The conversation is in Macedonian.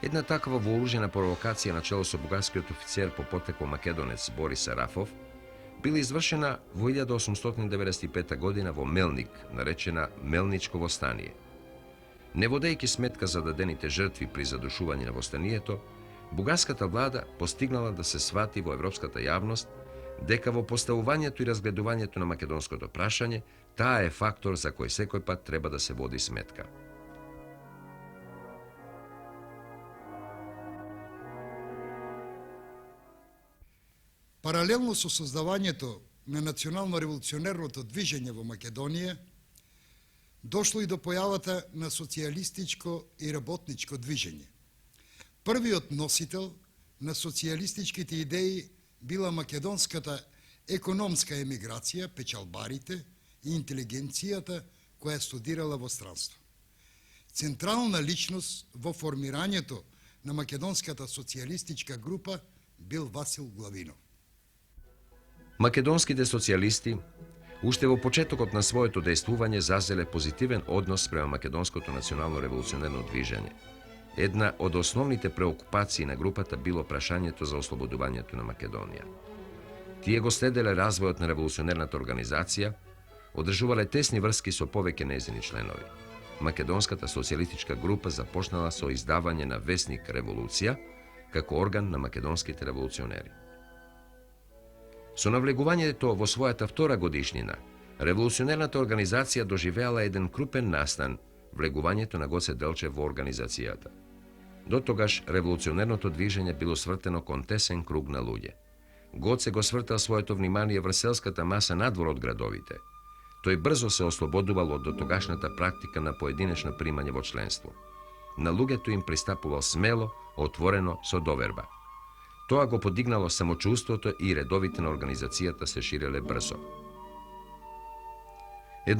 Една таква вооружена провокација начело со бугарскиот офицер по потекло македонец Борис Арафов била извршена во 1895 година во Мелник, наречена Мелничко востание. Не водејќи сметка за дадените жртви при задушување на востанието, бугарската влада постигнала да се свати во европската јавност дека во поставувањето и разгледувањето на македонското прашање, таа е фактор за кој секој пат треба да се води сметка. Паралелно со создавањето на национално-револуционерното движење во Македонија, дошло и до појавата на социјалистичко и работничко движење. Првиот носител на социјалистичките идеи била македонската економска емиграција, печалбарите и интелигенцијата која студирала во странство. Централна личност во формирањето на македонската социјалистичка група бил Васил Главинов. Македонските социјалисти уште во почетокот на своето дејствување зазеле позитивен однос према македонското национално револуционерно движење. Една од основните преокупации на групата било прашањето за ослободувањето на Македонија. Тие го следеле развојот на револуционерната организација, одржувале тесни врски со повеќе нејзини членови. Македонската социјалистичка група започнала со издавање на весник Револуција како орган на македонските револуционери. Со навлегувањето во својата втора годишнина, револуционерната организација доживеала еден крупен настан, влегувањето на Гоце Делчев во организацијата. До тогаш револуционерното движење било свртено кон тесен круг на луѓе. Гоце го свртал своето внимание врз селската маса надвор од градовите. Тој брзо се ослободувал од дотогашната практика на поединечно примање во членство. На луѓето им пристапувал смело, отворено, со доверба. Тоа го подигнало самочувството и редовите на организацијата се ширеле брзо.